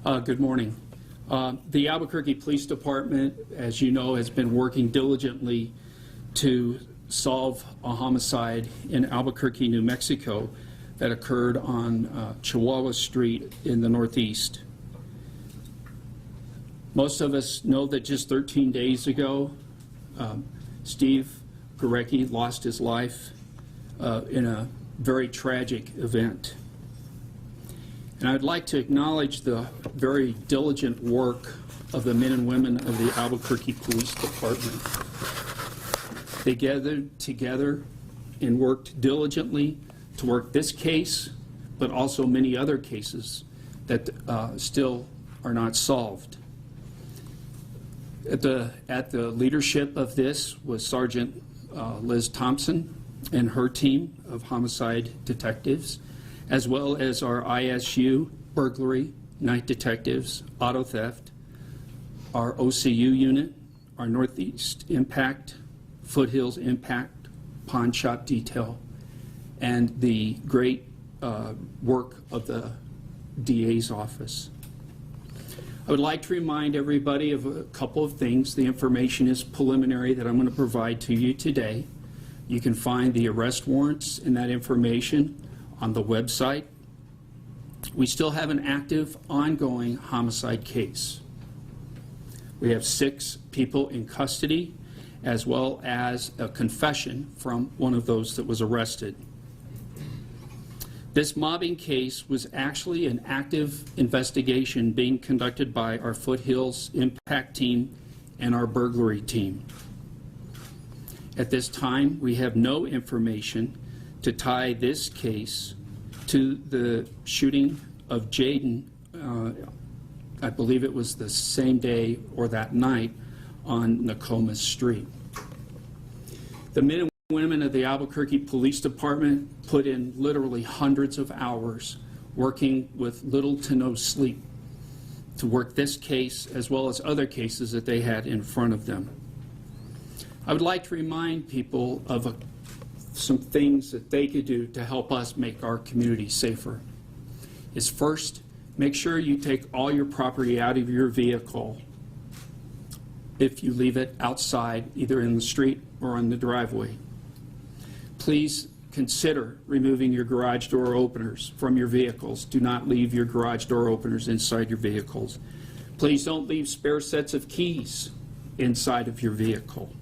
Good morning. The Albuquerque Police Department, as you know, has been working diligently to solve a homicide in Albuquerque, New Mexico that occurred on Chihuahua Street in the Northeast. Most of us know that just 13 days ago, Steve KRQE lost his life in a very tragic event. And I'd like to acknowledge the very diligent work of the men and women of the Albuquerque Police Department. They gathered together and worked diligently to work this case, but also many other cases that still are not solved. At the leadership of this was Sergeant Liz Thompson and her team of homicide detectives, as well as our ISU, burglary, night detectives, auto theft, our OCU unit, our Northeast Impact, Foothills Impact, pawn shop detail, and the great work of the DA's office. I would like to remind everybody of a couple of things. The information is preliminary that I'm going to provide to you today. You can find the arrest warrants and that information on the website. We still have an active, ongoing homicide case. We have 6 people in custody, as well as a confession from one of those that was arrested. This mobbing case was actually an active investigation being conducted by our Foothills Impact team and our burglary team. At this time, we have no information to tie this case to the shooting of Jaden, I believe it was the same day or that night on Nokomis Street. The men and women of the Albuquerque Police Department put in literally hundreds of hours working with little to no sleep to work this case as well as other cases that they had in front of them. I would like to remind people of some things that they could do to help us make our community safer. Is first, make sure you take all your property out of your vehicle if you leave it outside, either in the street or on the driveway. Please consider removing your garage door openers from your vehicles. Do not leave your garage door openers inside your vehicles. Please don't leave spare sets of keys inside of your vehicle.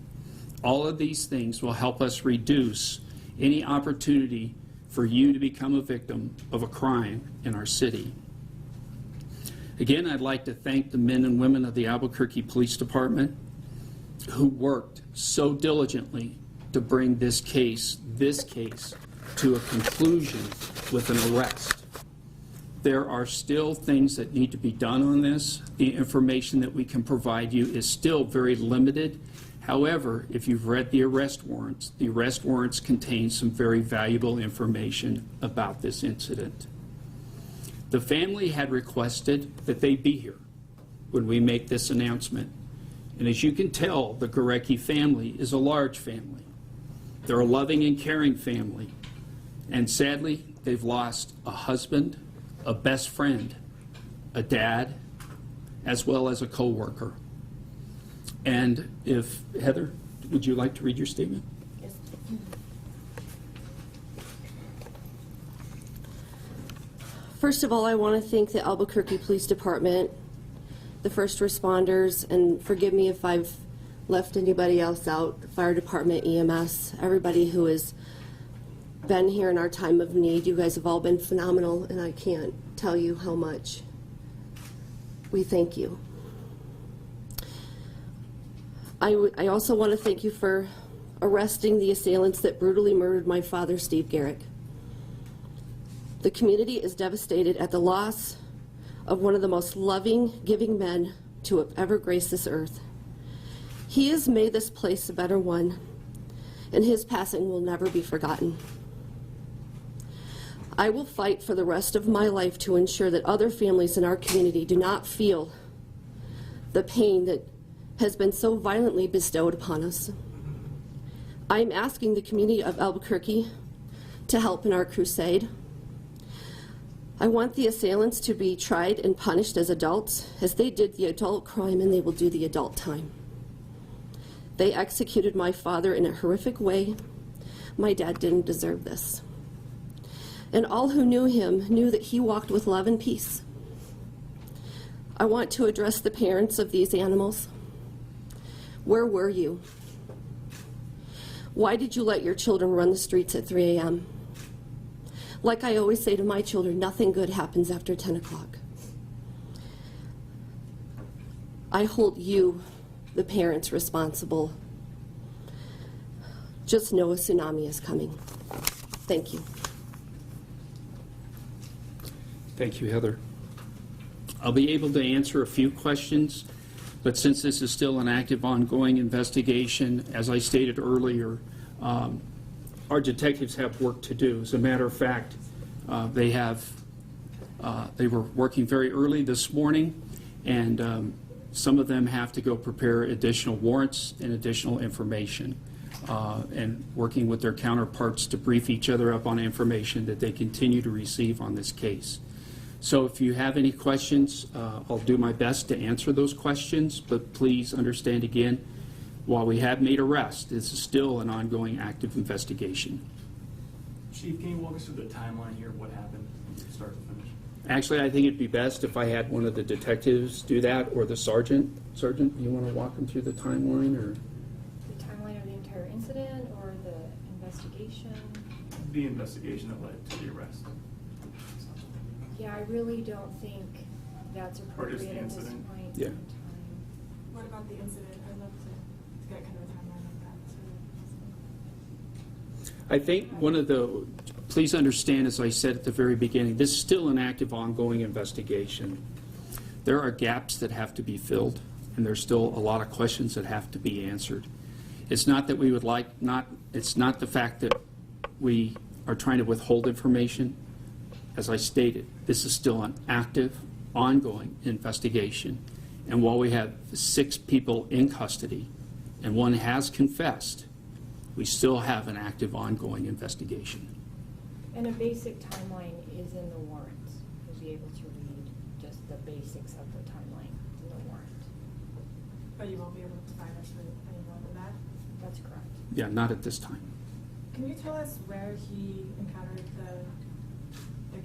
All of these things will help us reduce any opportunity for you to become a victim of a crime in our city. Again, I'd like to thank the men and women of the Albuquerque Police Department who worked so diligently to bring this case to a conclusion with an arrest. There are still things that need to be done on this. The information that we can provide you is still very limited. However, if you've read the arrest warrants contain some very valuable information about this incident. The family had requested that they be here when we make this announcement. And as you can tell, the KRQE family is a large family. They're a loving and caring family. And sadly, they've lost a husband, a best friend, a dad, as well as a co-worker. And if, Heather, would you like to read your statement? Yes. First of all, I want to thank the Albuquerque Police Department, the first responders, and forgive me if I've left anybody else out, fire department, EMS, everybody who has been here in our time of need. You guys have all been phenomenal, and I can't tell you how much we thank you. I also want to thank you for arresting the assailants that brutally murdered my father, Steve Garrick. The community is devastated at the loss of one of the most loving, giving men to have ever graced this earth. He has made this place a better one, and his passing will never be forgotten. I will fight for the rest of my life to ensure that other families in our community do not feel the pain that has been so violently bestowed upon us. I'm asking the community of Albuquerque to help in our crusade. I want the assailants to be tried and punished as adults, as they did the adult crime and they will do the adult time. They executed my father in a horrific way. My dad didn't deserve this. And all who knew him knew that he walked with love and peace. I want to address the parents of these animals. Where were you? Why did you let your children run the streets at 3 a.m.? Like I always say to my children, nothing good happens after 10 o'clock. I hold you, the parents, responsible. Just know a tsunami is coming. Thank you. Thank you, Heather. I'll be able to answer a few questions, but since this is still an active, ongoing investigation, as I stated earlier, our detectives have work to do. As a matter of fact, they were working very early this morning, and some of them have to go prepare additional warrants and additional information, and working with their counterparts to brief each other up on information that they continue to receive on this case. So if you have any questions, I'll do my best to answer those questions, but please understand again, while we have made arrests, this is still an ongoing active investigation. Chief, can you walk us through the timeline here, what happened from start to finish? Actually, I think it'd be best if I had one of the detectives do that, or the sergeant. Sergeant, you want to walk them through the timeline, or? The timeline of the entire incident or the investigation? The investigation that led to the arrest. Yeah, I really don't think that's Or just appropriate the at this incident? point Yeah. in time. What about the incident? I'd love to get kind of a timeline of that. I think one of the, please understand, as I said at the very beginning, this is still an active, ongoing investigation. There are gaps that have to be filled, and there's still a lot of questions that have to be answered. It's not that we would like, it's not the fact that we are trying to withhold information. As I stated, this is still an active, ongoing investigation. And while we have 6 people in custody, and one has confessed, we still have an active, ongoing investigation. And a basic timeline is in the warrant. You'll be able to read just the basics of the timeline in the warrant. But you won't be able to provide us with any more than that? That's correct. Yeah, not at this time. Can you tell us where he encountered the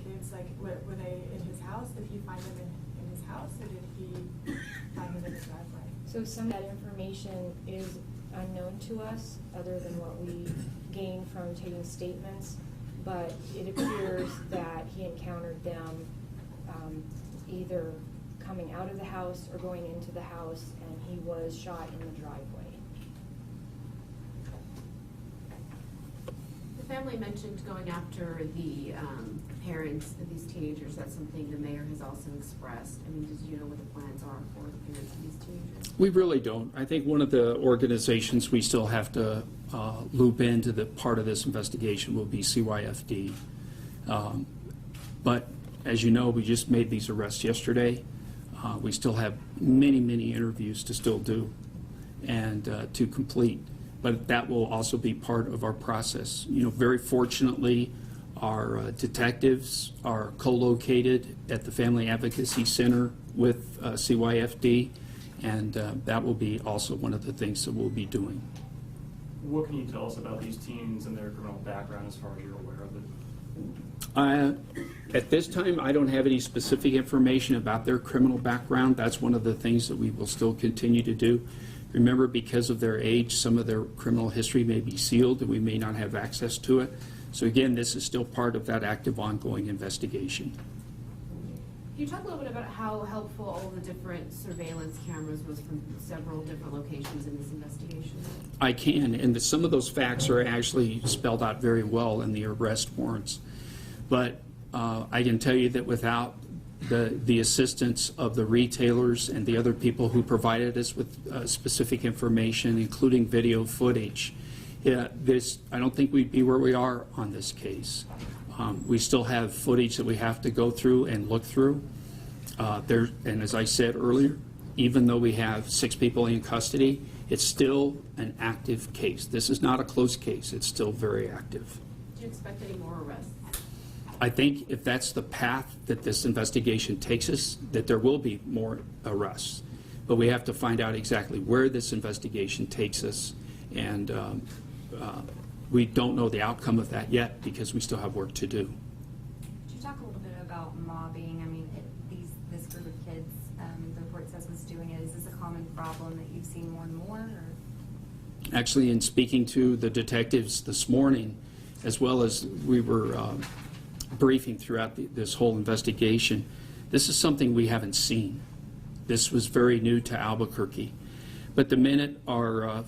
kids? Like, were they in his house? Did he find them in his house, or did he find them in his driveway? So some of that information is unknown to us, other than what we gained from taking statements, but it appears that he encountered them either coming out of the house or going into the house, and he was shot in the driveway. The family mentioned going after the parents of these teenagers. That's something the mayor has also expressed. I mean, do you know what the plans are for the parents of these teenagers? We really don't. I think one of the organizations we still have to loop into the part of this investigation will be CYFD. But as you know, we just made these arrests yesterday. We still have many, many interviews to still do and to complete. But that will also be part of our process. You know, very fortunately, our detectives are co-located at the Family Advocacy Center with CYFD, and that will be also one of the things that we'll be doing. What can you tell us about these teens and their criminal background as far as you're aware of it? At this time, I don't have any specific information about their criminal background. That's one of the things that we will still continue to do. Remember, because of their age, some of their criminal history may be sealed and we may not have access to it. So again, this is still part of that active, ongoing investigation. Can you talk a little bit about how helpful all the different surveillance cameras was from several different locations in this investigation? I can, and some of those facts are actually spelled out very well in the arrest warrants. But I can tell you that without the assistance of the retailers and the other people who provided us with specific information, including video footage, I don't think we'd be where we are on this case. We still have footage that we have to go through and look through. And as I said earlier, even though we have 6 people in custody, it's still an active case. This is not a closed case. It's still very active. Do you expect any more arrests? I think if that's the path that this investigation takes us, that there will be more arrests. But we have to find out exactly where this investigation takes us, and we don't know the outcome of that yet because we still have work to do. Could you talk a little bit about mobbing? I mean, this group of kids, the report says was doing it. Is this a common problem that you've seen more and more? Or? Actually, in speaking to the detectives this morning, as well as we were briefing throughout this whole investigation, this is something we haven't seen. This was very new to Albuquerque. But the minute our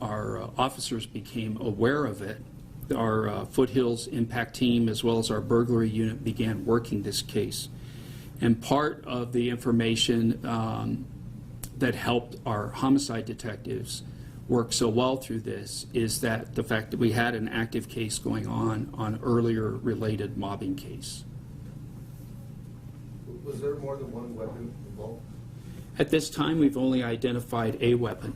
officers became aware of it, our Foothills Impact Team as well as our burglary unit began working this case. And part of the information that helped our homicide detectives work so well through this is that the fact that we had an active case going on earlier related mobbing case. Was there more than one weapon involved? At this time, we've only identified a weapon.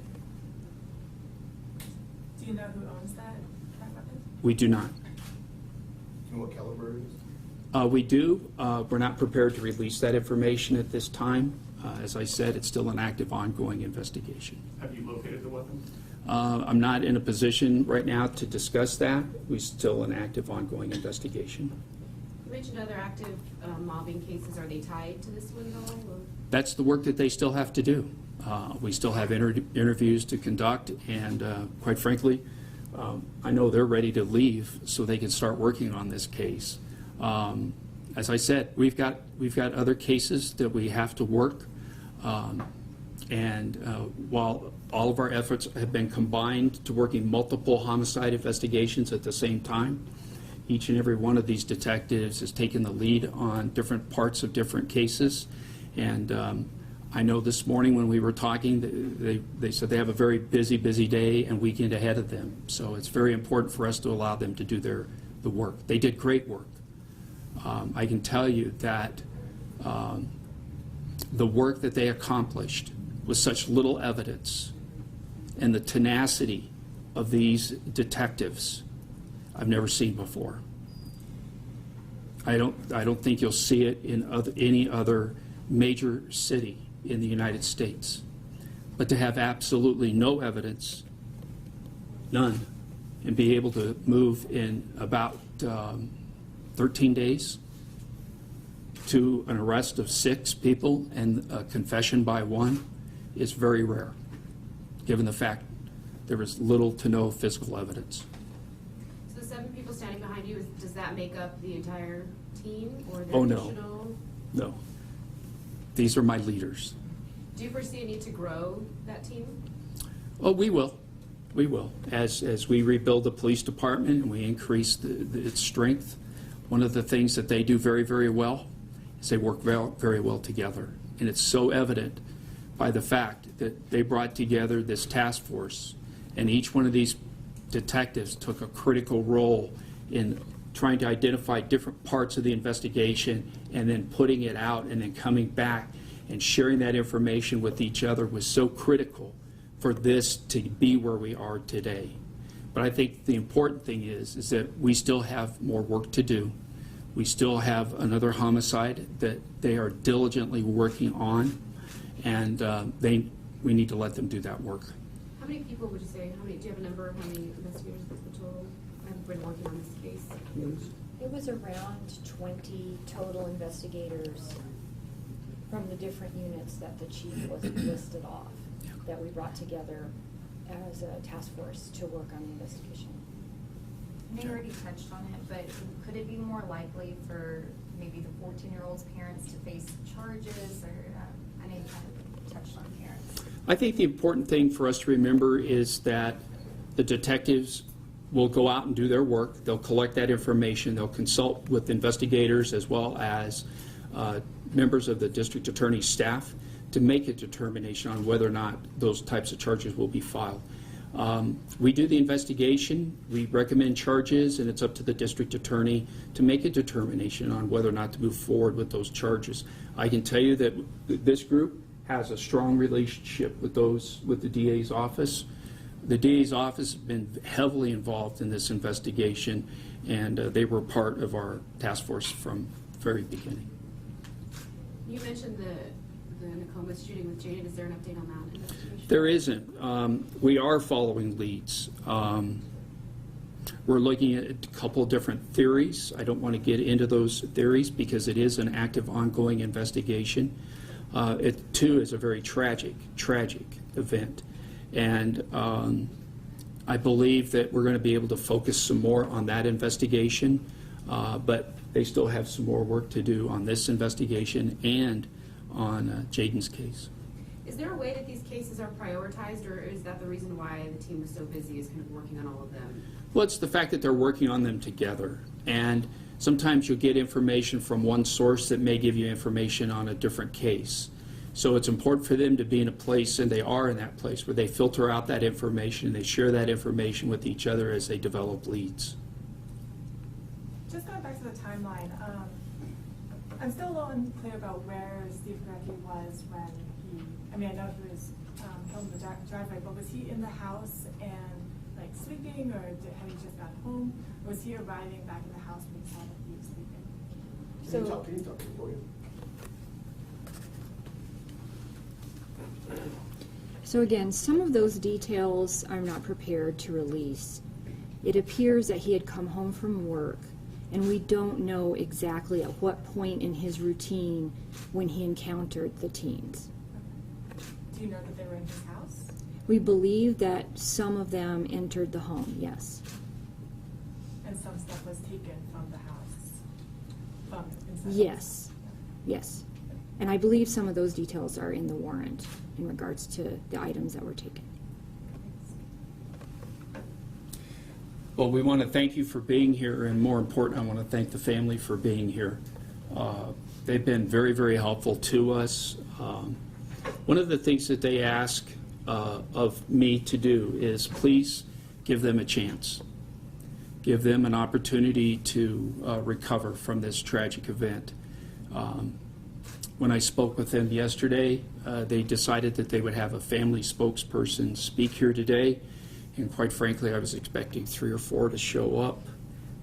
Do you know who owns that weapon? We do not. Do you know what caliber it is? We do. We're not prepared to release that information at this time. As I said, it's still an active, ongoing investigation. Have you located the weapon? I'm not in a position right now to discuss that. We're still an active, ongoing investigation. You mentioned other active mobbing cases. Are they tied to this one, though? Or? That's the work that they still have to do. We still have interviews to conduct, and quite frankly, I know they're ready to leave so they can start working on this case. As I said, we've got other cases that we have to work, and while all of our efforts have been combined to working multiple homicide investigations at the same time, each and every one of these detectives has taken the lead on different parts of different cases. And I know this morning when we were talking, they said they have a very busy day and weekend ahead of them. So it's very important for us to allow them to do the work. They did great work. I can tell you that the work that they accomplished with such little evidence and the tenacity of these detectives, I've never seen before. I don't think you'll see it in any other major city in the United States. But to have absolutely no evidence, none, and be able to move in about 13 days to an arrest of 6 people and a confession by 1 is very rare, given the fact there was little to no physical evidence. So the 7 people standing behind you, does that make up the entire team, or Oh, no. additional? No. These are my leaders. Do you foresee a need to grow that team? Oh, we will. We will. As we rebuild the police department and we increase its strength, one of the things that they do very, very well is they work very well together. And it's so evident by the fact that they brought together this task force, and each one of these detectives took a critical role in trying to identify different parts of the investigation and then putting it out and then coming back and sharing that information with each other was so critical for this to be where we are today. But I think the important thing is that we still have more work to do. We still have another homicide that they are diligently working on, and we need to let them do that work. How many people would you say, do you have a number of how many investigators the total have been working on this case? It was around 20 total investigators from the different units that the chief was listed off that we brought together as a task force to work on the investigation. You already touched on it, but could it be more likely for maybe the 14-year-old's parents to face charges, or I know you kind of touched on parents. I think the important thing for us to remember is that the detectives will go out and do their work. They'll collect that information. They'll consult with investigators as well as members of the district attorney's staff to make a determination on whether or not those types of charges will be filed. We do the investigation, we recommend charges, and it's up to the district attorney to make a determination on whether or not to move forward with those charges. I can tell you that this group has a strong relationship with the DA's office. The DA's office has been heavily involved in this investigation, and they were part of our task force from the very beginning. You mentioned the Nokomis shooting with Jade. Is there an update on that investigation? There isn't. We are following leads. We're looking at a couple different theories. I don't want to get into those theories because it is an active, ongoing investigation. It, too, is a very tragic event. And I believe that we're going to be able to focus some more on that investigation, but they still have some more work to do on this investigation and on Jaden's case. Is there a way that these cases are prioritized, or is that the reason why the team was so busy is kind of working on all of them? Well, it's the fact that they're working on them together. And sometimes you'll get information from one source that may give you information on a different case. So it's important for them to be in a place, and they are in that place, where they filter out that information and they share that information with each other as they develop leads. Just going back to the timeline, I'm still a little unclear about where Steve KRQE was when he, I mean, I know he was killed in the driveway, but was he in the house and like sleeping, or had he just got home? Or was he arriving back in the house when he saw that he was sleeping? Can you talk to the podium? So again, some of those details I'm not prepared to release. It appears that he had come home from work, and we don't know exactly at what point in his routine when he encountered the teens. Do you know that they were in his house? We believe that some of them entered the home, yes. And some stuff was taken from the house? From inside? Yes, yes. And I believe some of those details are in the warrant in regards to the items that were taken. Well, we want to thank you for being here, and more important, I want to thank the family for being here. They've been very, very helpful to us. One of the things that they ask of me to do is please give them a chance. Give them an opportunity to recover from this tragic event. When I spoke with them yesterday, they decided that they would have a family spokesperson speak here today. And quite frankly, I was expecting 3 or 4 to show up.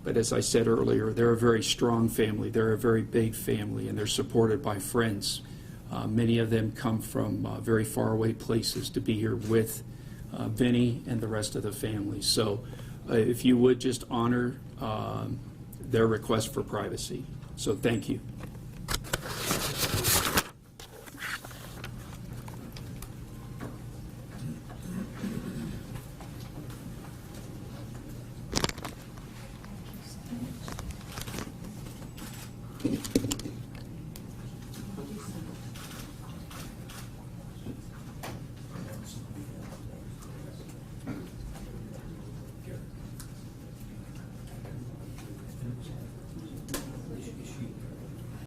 But as I said earlier, they're a very strong family. They're a very big family, and they're supported by friends. Many of them come from very faraway places to be here with Vinny and the rest of the family. So if you would just honor their request for privacy. So thank you.